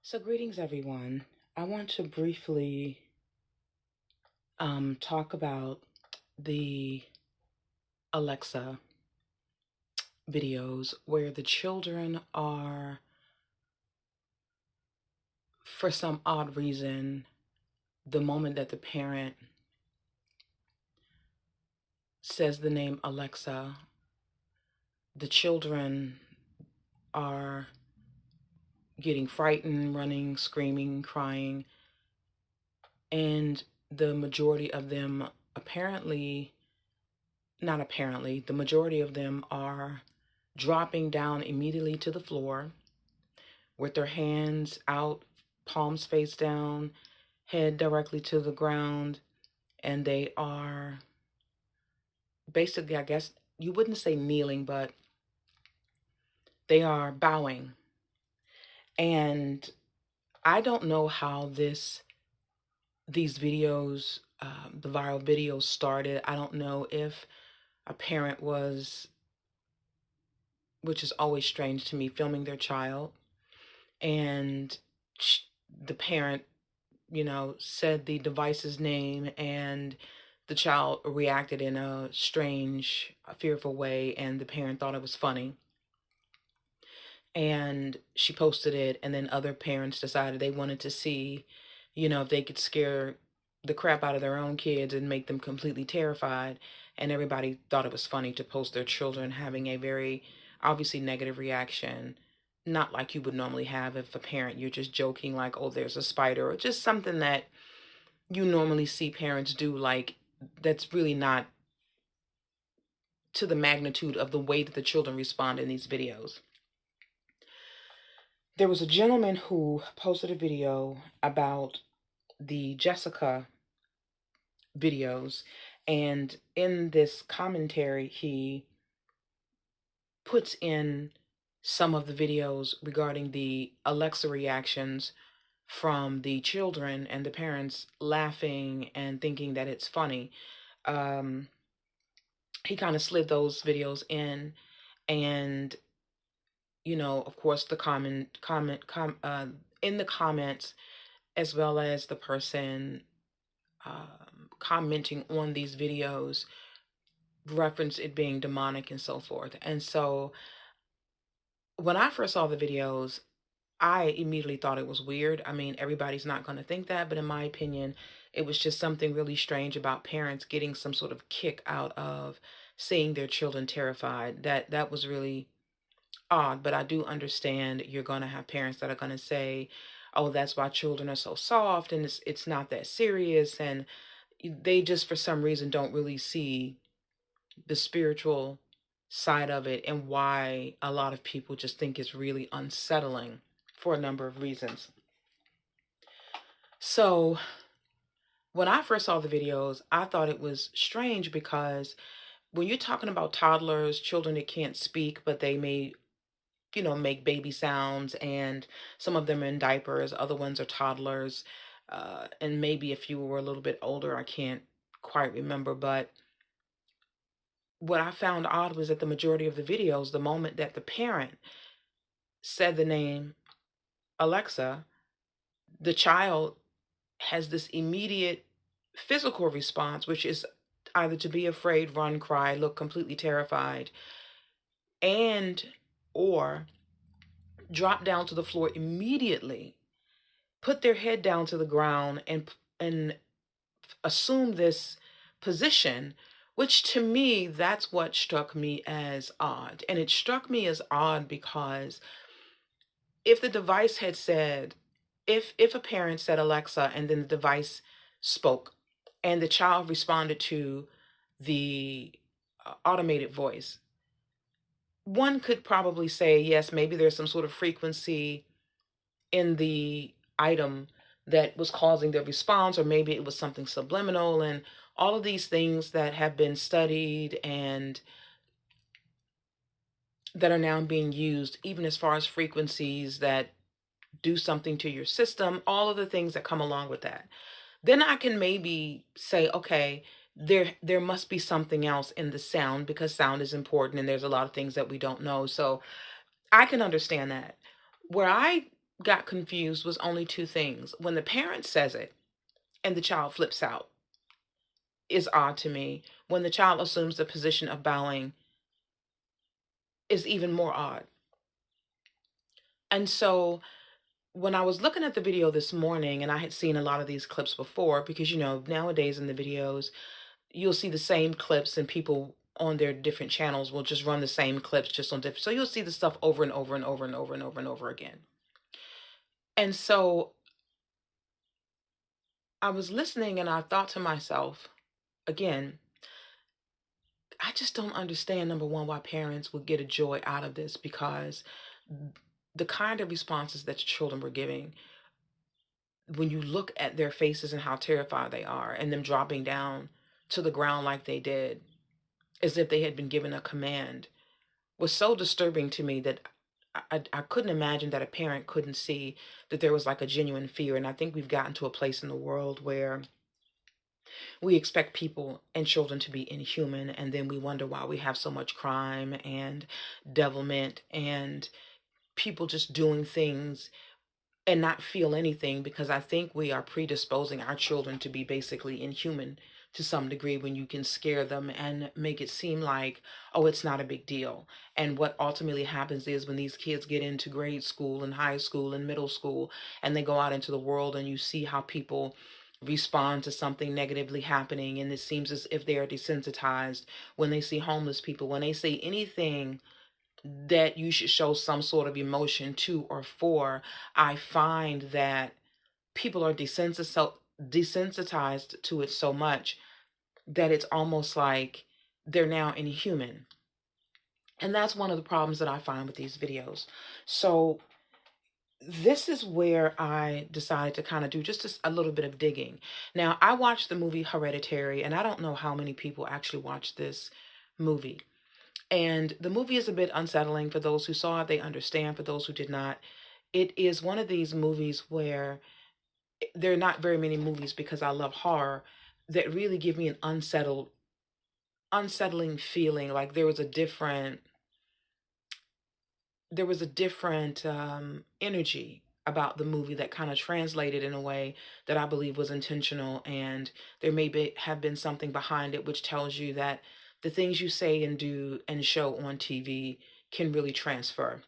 So, greetings, everyone. I want to briefly talk about the Alexa videos where the children are, for some odd reason, the moment that the parent says the name Alexa, the children are getting frightened, running, screaming, crying, and the majority of them not apparently, the majority of them are dropping down immediately to the floor with their hands out, palms face down, head directly to the ground, and they are basically, I guess you wouldn't say kneeling, but they are bowing. And I don't know how these videos, the viral videos started. I don't know if a parent was, which is always strange to me, filming their child, and the parent said the device's name, and the child reacted in a strange, fearful way, and the parent thought it was funny. And she posted it, and then other parents decided they wanted to see, if they could scare the crap out of their own kids and make them completely terrified. And everybody thought it was funny to post their children having a very obviously negative reaction, not like you would normally have if a parent, you're just joking, like, oh, there's a spider, or just something that you normally see parents do, like, that's really not to the magnitude of the way that the children respond in these videos. There was a gentleman who posted a video about the Jessica videos, and in this commentary, he puts in some of the videos regarding the Alexa reactions from the children and the parents laughing and thinking that it's funny. Um, he kind of slid those videos in, and of course, the in the comments, as well as the person commenting on these videos, reference it being demonic and so forth. And so when I first saw the videos, I immediately thought it was weird. I mean, everybody's not going to think that, but in my opinion, it was just something really strange about parents getting some sort of kick out of seeing their children terrified. That was really odd, but I do understand you're going to have parents that are going to say, "Oh, that's why children are so soft and it's not that serious," and they just for some reason don't really see the spiritual side of it, and why a lot of people just think it's really unsettling for a number of reasons. So, when I first saw the videos, I thought it was strange because when you're talking about toddlers, children that can't speak, but they may make baby sounds, and some of them are in diapers, other ones are toddlers, and maybe if you were a little bit older, I can't quite remember. But what I found odd was that the majority of the videos, the moment that the parent said the name Alexa, the child has this immediate physical response, which is either to be afraid, run, cry, look completely terrified, and or drop down to the floor immediately, put their head down to the ground, and assume this position, which to me, that's what struck me as odd. And it struck me as odd because if the device had said, if a parent said Alexa, and then the device spoke, and the child responded to the automated voice, one could probably say, yes, maybe there's some sort of frequency in the item that was causing the response, or maybe it was something subliminal, and all of these things that have been studied and that are now being used, even as far as frequencies that do something to your system, all of the things that come along with that. Then I can maybe say, okay, there must be something else in the sound, because sound is important and there's a lot of things that we don't know. So I can understand that. Where I got confused was only two things. When the parent says it and the child flips out is odd to me. When the child assumes the position of bowing is even more odd. And so when I was looking at the video this morning, and I had seen a lot of these clips before, because nowadays in the videos, you'll see the same clips and people on their different channels will just run the same clips just on different. So you'll see the stuff over and over and over and over and over and over again. And so I was listening and I thought to myself, again, I just don't understand, number one, why parents would get a joy out of this, because the kind of responses that children were giving, when you look at their faces and how terrified they are, and them dropping down to the ground like they did, as if they had been given a command, was so disturbing to me that I couldn't imagine that a parent couldn't see that there was like a genuine fear. And I think we've gotten to a place in the world where we expect people and children to be inhuman, and then we wonder why we have so much crime and devilment and people just doing things and not feel anything, because I think we are predisposing our children to be basically inhuman to some degree when you can scare them and make it seem like, oh, it's not a big deal. And what ultimately happens is when these kids get into grade school and high school and middle school and they go out into the world and you see how people respond to something negatively happening, and it seems as if they are desensitized when they see homeless people, when they see anything that you should show some sort of emotion to or for. I find that people are desensitized to it so much that it's almost like they're now inhuman. And that's one of the problems that I find with these videos. So this is where I decided to kind of do just a little bit of digging. Now, I watched the movie Hereditary, and I don't know how many people actually watched this movie. And the movie is a bit unsettling. For those who saw it, they understand. For those who did not, it is one of these movies where there are not very many movies, because I love horror, that really give me an unsettling feeling. Like there was a different energy about the movie that kind of translated in a way that I believe was intentional, and there have been something behind it which tells you that the things you say and do and show on TV can really transfer.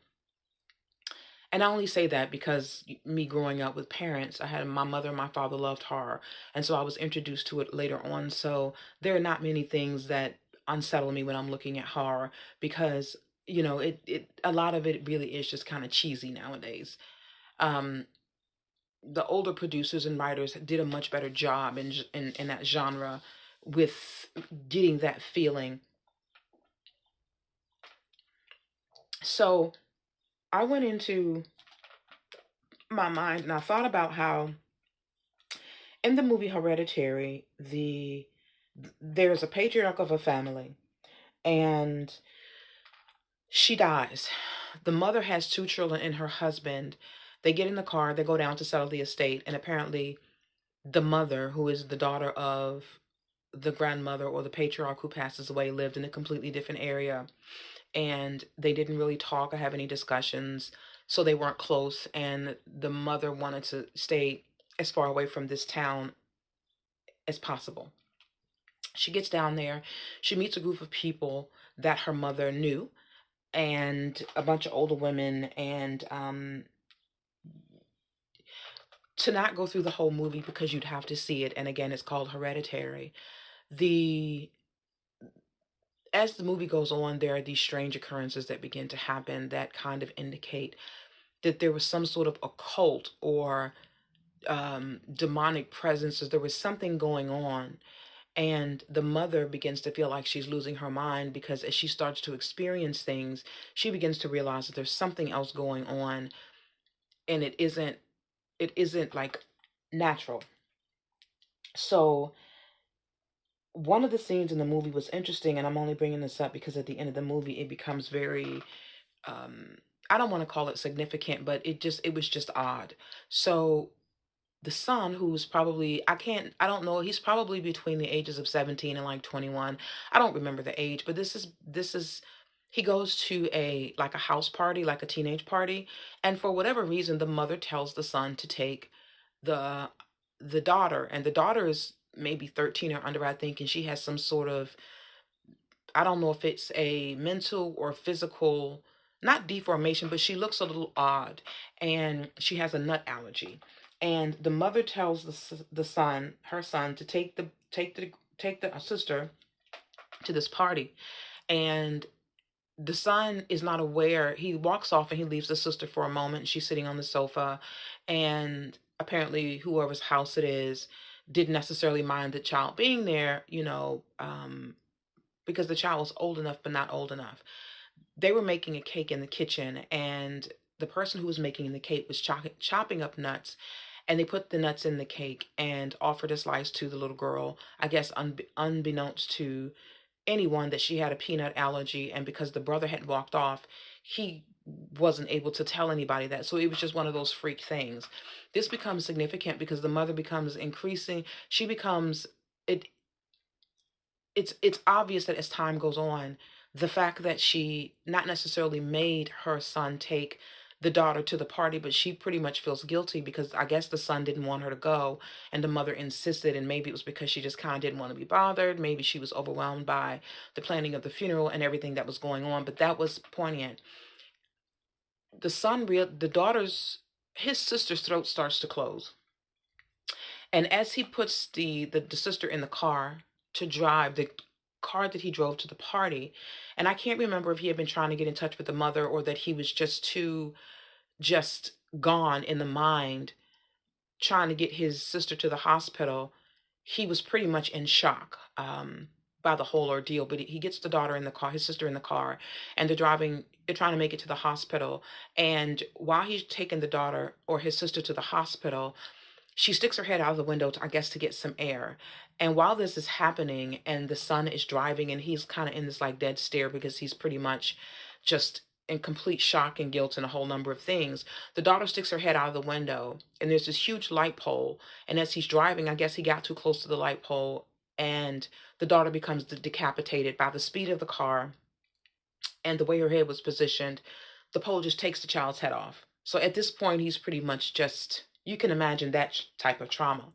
And I only say that because me growing up with parents, I had my mother and my father loved horror, and so I was introduced to it later on. So there are not many things that unsettle me when I'm looking at horror, because it a lot of it really is just kind of cheesy nowadays. Um, the older producers and writers did a much better job in that genre with getting that feeling. So I went into my mind and I thought about how in the movie Hereditary, there's a patriarch of a family, and she dies. The mother has two children and her husband. They get in the car, they go down to settle the estate, and apparently the mother, who is the daughter of the grandmother or the patriarch who passes away, lived in a completely different area, and they didn't really talk or have any discussions, so they weren't close, and the mother wanted to stay as far away from this town as possible. She gets down there, she meets a group of people that her mother knew, and a bunch of older women. And to not go through the whole movie because you'd have to see it, and again, it's called Hereditary. The As the movie goes on, there are these strange occurrences that begin to happen that kind of indicate that there was some sort of occult or demonic presence, or there was something going on. And the mother begins to feel like she's losing her mind, because as she starts to experience things, she begins to realize that there's something else going on, and it isn't like natural. So one of the scenes in the movie was interesting, and I'm only bringing this up because at the end of the movie it becomes very um I don't want to call it significant, but it was just odd. So the son, who's probably, I don't know, he's probably between the ages of 17 and like 21. I don't remember the age, but he goes to a house party, like a teenage party, and for whatever reason the mother tells the son to take the the daughter, and the daughter is maybe 13 or under, I think, and she has some sort of, I don't know if it's a mental or physical, not deformation, but she looks a little odd, and she has a nut allergy. And the mother tells the son, her son, to take the sister to this party, and the son is not aware. He walks off and he leaves the sister for a moment. She's sitting on the sofa, and apparently, whoever's house it is didn't necessarily mind the child being there, because the child was old enough but not old enough. They were making a cake in the kitchen, and the person who was making the cake was chopping up nuts, and they put the nuts in the cake and offered a slice to the little girl. I guess unbeknownst to anyone that she had a peanut allergy, and because the brother had walked off, he wasn't able to tell anybody that. So it was just one of those freak things. This becomes significant because the mother becomes increasing. She becomes it. It's obvious that as time goes on, the fact that she not necessarily made her son take the daughter to the party, but she pretty much feels guilty because I guess the son didn't want her to go, and the mother insisted, and maybe it was because she just kind of didn't want to be bothered. Maybe she was overwhelmed by the planning of the funeral and everything that was going on, but that was poignant. The daughter's, his sister's throat starts to close, and as he puts the sister in the car to drive, the car that he drove to the party, and I can't remember if he had been trying to get in touch with the mother or that he was just too just gone in the mind trying to get his sister to the hospital. He was pretty much in shock by the whole ordeal. But he gets the daughter in the car, his sister in the car, and they're driving. They're trying to make it to the hospital. And while he's taking the daughter or his sister to the hospital, she sticks her head out of the window, I guess, to get some air. And while this is happening, and the son is driving, and he's kind of in this like dead stare because he's pretty much just in complete shock and guilt and a whole number of things. The daughter sticks her head out of the window, and there's this huge light pole. And as he's driving, I guess he got too close to the light pole, and the daughter becomes decapitated by the speed of the car and the way her head was positioned. The pole just takes the child's head off. So at this point, he's pretty much just, you can imagine that type of trauma.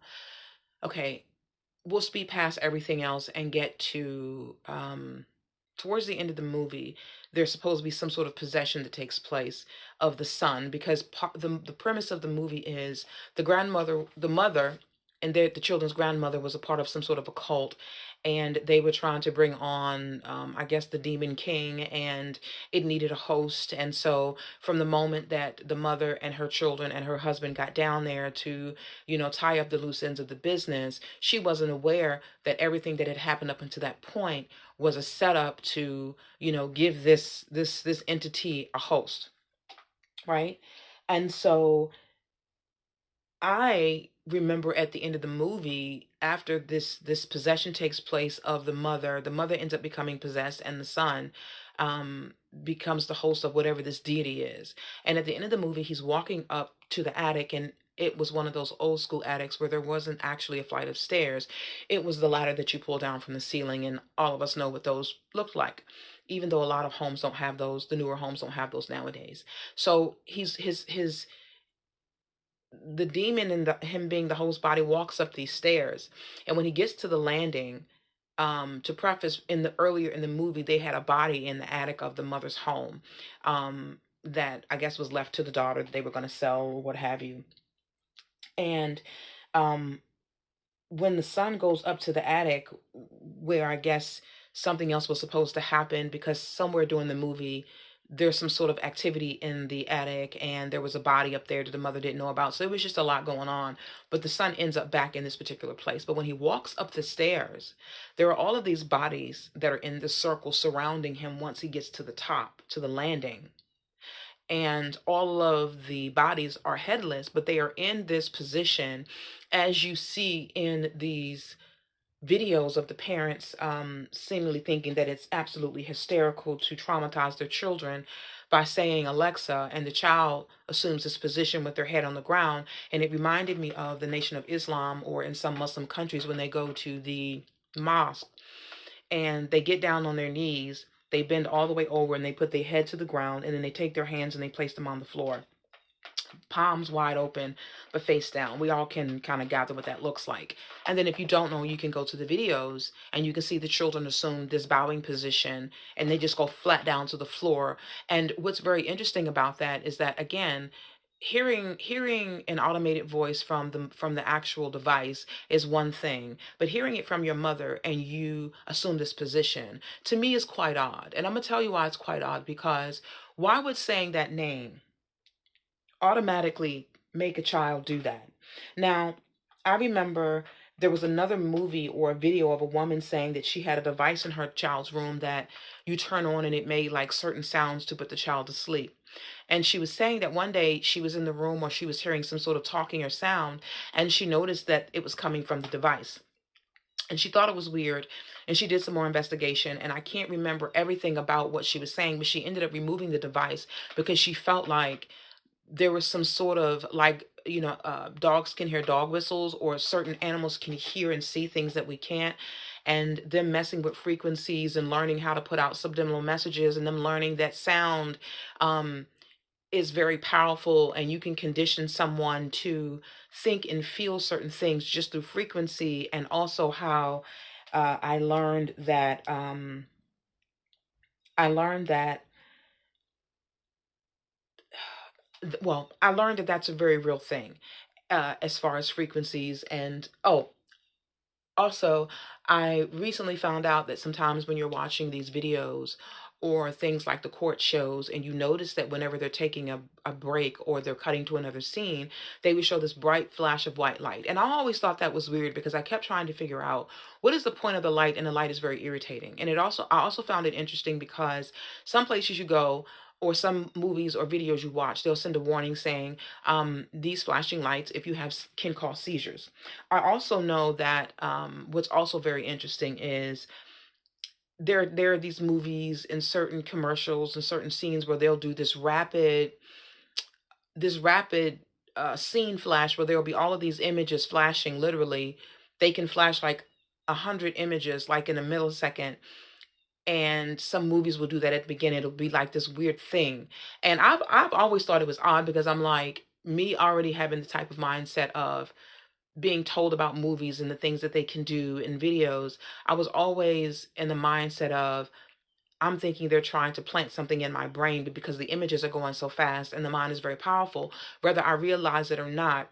Okay, we'll speed past everything else and get to towards the end of the movie. There's supposed to be some sort of possession that takes place of the son, because the premise of the movie is the mother, and the children's grandmother was a part of some sort of a cult, and they were trying to bring on, I guess, the demon king, and it needed a host. And so from the moment that the mother and her children and her husband got down there to, tie up the loose ends of the business, she wasn't aware that everything that had happened up until that point was a setup to, give this entity a host, right? And so I remember at the end of the movie, after this possession takes place of the mother ends up becoming possessed, and the son becomes the host of whatever this deity is. And at the end of the movie, he's walking up to the attic, and it was one of those old school attics where there wasn't actually a flight of stairs. It was the ladder that you pull down from the ceiling, and all of us know what those looked like. Even though a lot of homes don't have those, the newer homes don't have those nowadays. So the demon and him being the host body walks up these stairs, and when he gets to the landing, to preface, in the earlier in the movie, they had a body in the attic of the mother's home, that I guess was left to the daughter that they were going to sell or what have you. And um, when the son goes up to the attic, where I guess something else was supposed to happen, because somewhere during the movie there's some sort of activity in the attic, and there was a body up there that the mother didn't know about. So it was just a lot going on. But the son ends up back in this particular place. But when he walks up the stairs, there are all of these bodies that are in the circle surrounding him once he gets to the top, to the landing. And all of the bodies are headless, but they are in this position, as you see in these videos of the parents seemingly thinking that it's absolutely hysterical to traumatize their children by saying Alexa, and the child assumes this position with their head on the ground. And it reminded me of the Nation of Islam, or in some Muslim countries when they go to the mosque and they get down on their knees, They bend all the way over and they put their head to the ground, and then they take their hands and they place them on the floor, palms wide open, but face down. We all can kind of gather what that looks like. And then if you don't know, you can go to the videos and you can see the children assume this bowing position and they just go flat down to the floor. And what's very interesting about that is that, again, hearing an automated voice from the actual device is one thing, but hearing it from your mother and you assume this position, to me, is quite odd. And I'm gonna tell you why it's quite odd, because why would saying that name automatically make a child do that? Now, I remember there was another movie or a video of a woman saying that she had a device in her child's room that you turn on and it made like certain sounds to put the child to sleep. And she was saying that one day she was in the room or she was hearing some sort of talking or sound, and she noticed that it was coming from the device. And she thought it was weird, and she did some more investigation, and I can't remember everything about what she was saying, but she ended up removing the device because she felt like there was some sort of, like, dogs can hear dog whistles, or certain animals can hear and see things that we can't, and them messing with frequencies and learning how to put out subliminal messages, and them learning that sound um, is very powerful, and you can condition someone to think and feel certain things just through frequency. And also how I learned that I learned that well, I learned that that's a very real thing, as far as frequencies. And oh, also, I recently found out that sometimes when you're watching these videos or things like the court shows, and you notice that whenever they're taking a break or they're cutting to another scene, they would show this bright flash of white light. And I always thought that was weird because I kept trying to figure out what is the point of the light, and the light is very irritating. And I also found it interesting because some places you go, or some movies or videos you watch, they'll send a warning saying, these flashing lights, if you have, can cause seizures. I also know that what's also very interesting is there are these movies and certain commercials and certain scenes where they'll do this rapid scene flash, where there will be all of these images flashing. Literally, they can flash like 100 images like in a millisecond. And some movies will do that at the beginning. It'll be like this weird thing. And I've always thought it was odd, because I'm like, me already having the type of mindset of being told about movies and the things that they can do in videos, I was always in the mindset of, I'm thinking they're trying to plant something in my brain, but because the images are going so fast and the mind is very powerful, whether I realize it or not,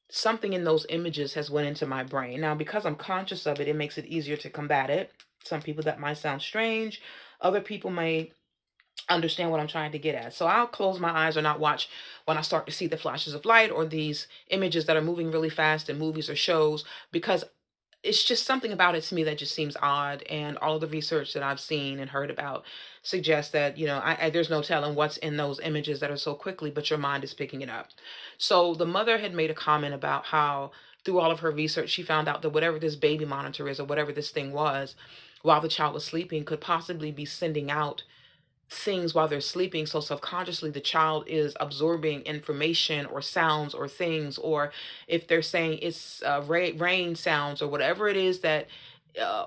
something in those images has went into my brain. Now, because I'm conscious of it, it makes it easier to combat it. Some people, that might sound strange. Other people may understand what I'm trying to get at. So I'll close my eyes or not watch when I start to see the flashes of light or these images that are moving really fast in movies or shows, because it's just something about it to me that just seems odd. And all of the research that I've seen and heard about suggests that, there's no telling what's in those images that are so quickly, but your mind is picking it up. So the mother had made a comment about how through all of her research, she found out that whatever this baby monitor is, or whatever this thing was, while the child was sleeping, could possibly be sending out things while they're sleeping. So subconsciously, the child is absorbing information or sounds or things, or if they're saying it's rain sounds or whatever it is that.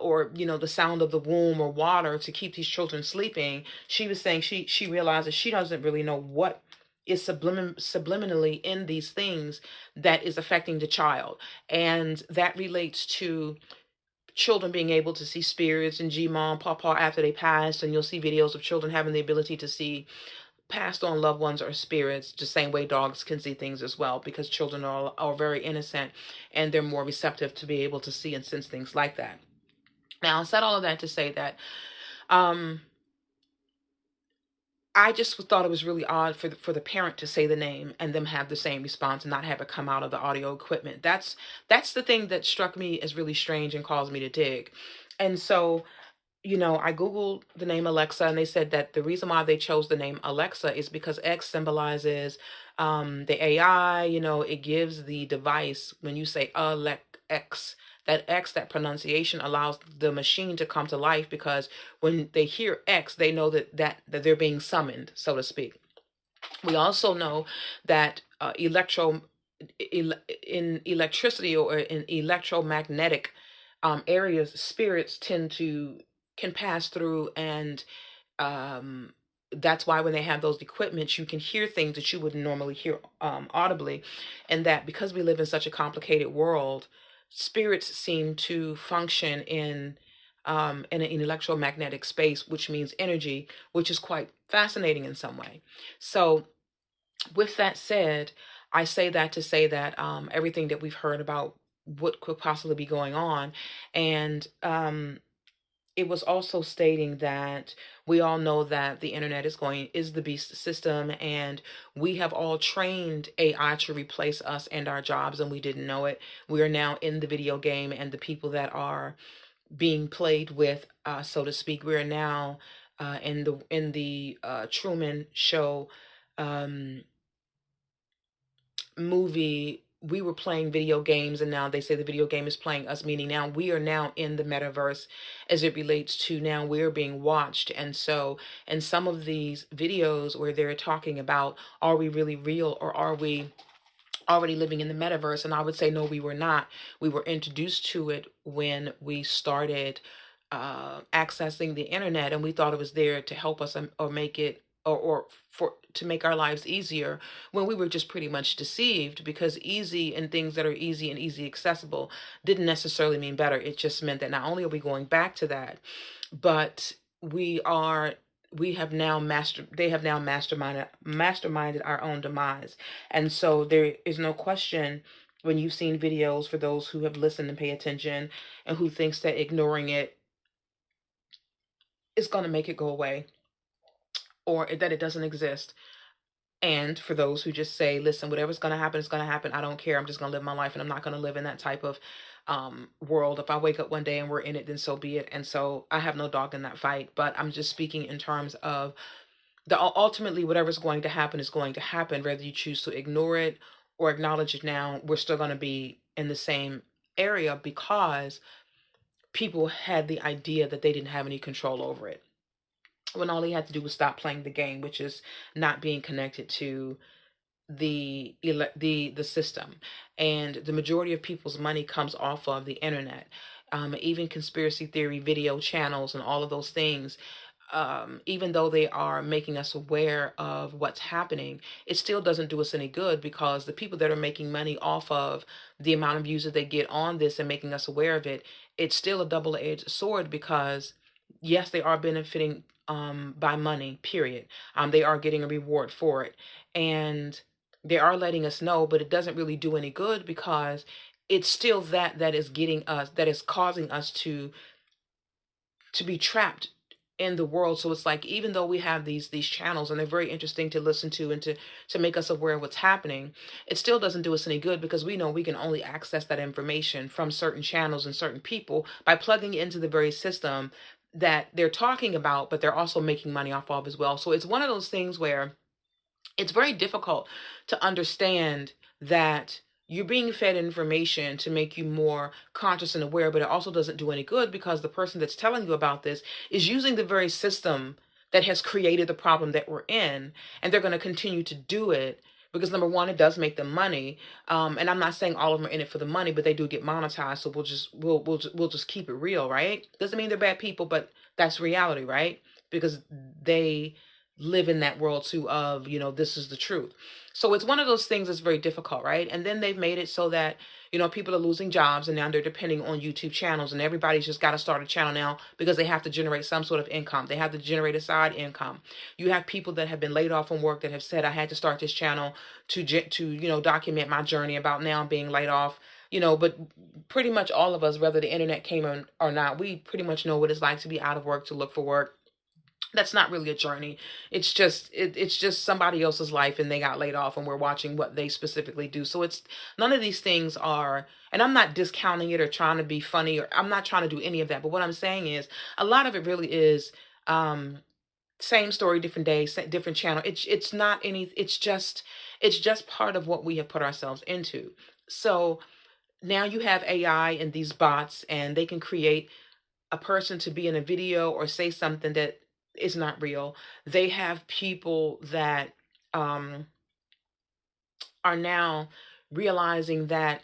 Or the sound of the womb or water to keep these children sleeping. She was saying she realizes she doesn't really know what is subliminally in these things that is affecting the child, and that relates to children being able to see spirits and G-mom, Pawpaw after they pass, and you'll see videos of children having the ability to see passed on loved ones or spirits, the same way dogs can see things as well, because children are very innocent and they're more receptive to be able to see and sense things like that. Now, I said all of that to say that um, I just thought it was really odd for the parent to say the name and them have the same response and not have it come out of the audio equipment. That's the thing that struck me as really strange and caused me to dig. And so, I Googled the name Alexa, and they said that the reason why they chose the name Alexa is because X symbolizes the AI. It gives the device, when you say X, that X, that pronunciation allows the machine to come to life, because when they hear X, they know that they're being summoned, so to speak. We also know that in electricity or in electromagnetic areas, spirits can pass through and Um, that's why when they have those equipments, you can hear things that you wouldn't normally hear audibly. And that because we live in such a complicated world, spirits seem to function in an electromagnetic space, which means energy, which is quite fascinating in some way. So, with that said, I say that to say that everything that we've heard about what could possibly be going on, and it was also stating that we all know that the internet is the beast system, and we have all trained AI to replace us and our jobs, and we didn't know it. We are now in the video game, and the people that are being played with, so to speak, we are now in the Truman Show um, movie. We were playing video games, and now they say the video game is playing us, meaning now we are now in the metaverse as it relates to now we're being watched. And so in some of these videos where they're talking about, are we really real, or are we already living in the metaverse? And I would say no, we were not. We were introduced to it when we started accessing the internet, and we thought it was there to help us, or make it, or for to make our lives easier, when we were just pretty much deceived, because easy and things that are easy and easy accessible didn't necessarily mean better. It just meant that not only are we going back to that, but we are we have now they have now masterminded our own demise. And so there is no question, when you've seen videos, for those who have listened and pay attention, and who thinks that ignoring it is going to make it go away, or that it doesn't exist. And for those who just say, listen, whatever's going to happen is going to happen. I don't care. I'm just going to live my life, and I'm not going to live in that type of world. If I wake up one day and we're in it, then so be it. And so I have no dog in that fight. But I'm just speaking in terms of ultimately, whatever's going to happen is going to happen, whether you choose to ignore it or acknowledge it now. We're still going to be in the same area, because people had the idea that they didn't have any control over it, when all they had to do was stop playing the game, which is not being connected to the system. And the majority of people's money comes off of the internet. Even conspiracy theory video channels and all of those things, even though they are making us aware of what's happening, it still doesn't do us any good, because the people that are making money off of the amount of views that they get on this and making us aware of it, it's still a double-edged sword, because yes, they are benefiting by money, period. They are getting a reward for it. And they are letting us know, but it doesn't really do any good, because it's still that is getting us, that is causing us to be trapped in the world. So it's like, even though we have these channels, and they're very interesting to listen to, and to make us aware of what's happening, it still doesn't do us any good, because we know we can only access that information from certain channels and certain people by plugging into the very system that they're talking about, but they're also making money off of as well. So it's one of those things where it's very difficult to understand that you're being fed information to make you more conscious and aware, but it also doesn't do any good, because the person that's telling you about this is using the very system that has created the problem that we're in, and they're going to continue to do it, because number one, it does make them money. And I'm not saying all of them are in it for the money, but they do get monetized. So we'll just keep it real, right? Doesn't mean they're bad people, but that's reality, right? Because they live in that world too, of, this is the truth. So it's one of those things that's very difficult, right? And then they've made it so that, people are losing jobs, and now they're depending on YouTube channels, and everybody's just got to start a channel now, because they have to generate some sort of income. They have to generate a side income. You have people that have been laid off from work that have said, I had to start this channel to document my journey about now being laid off. But pretty much all of us, whether the internet came or not, we pretty much know what it's like to be out of work, to look for work. That's not really a journey. It's just somebody else's life, and they got laid off, and we're watching what they specifically do. So it's none of these things are, and I'm not discounting it or trying to be funny, or I'm not trying to do any of that. But what I'm saying is, a lot of it really is um same story, different day, different channel. It's not any. It's just part of what we have put ourselves into. So now you have AI and these bots, and they can create a person to be in a video or say something that is not real. They have people that um, are now realizing that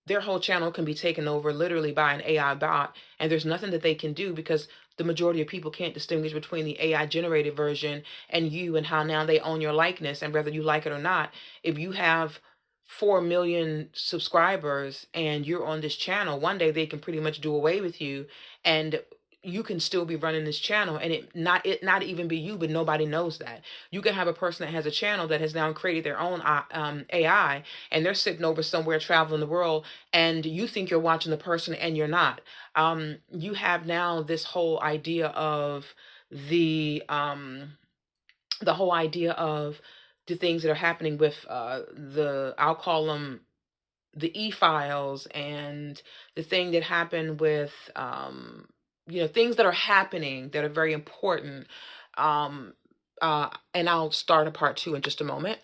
their whole channel can be taken over literally by an AI bot, and there's nothing that they can do, because the majority of people can't distinguish between the AI generated version and you, and how now they own your likeness, and whether you like it or not. If you have 4 million subscribers and you're on this channel, one day they can pretty much do away with you, and you can still be running this channel, and it not even be you, but nobody knows that. You can have a person that has a channel that has now created their own AI, and they're sitting over somewhere traveling the world, and you think you're watching the person and you're not. You have now this whole idea of the whole idea of the things that are happening with I'll call them the e-files, and the thing that happened with things that are happening that are very important. um and I'll start a part two in just a moment.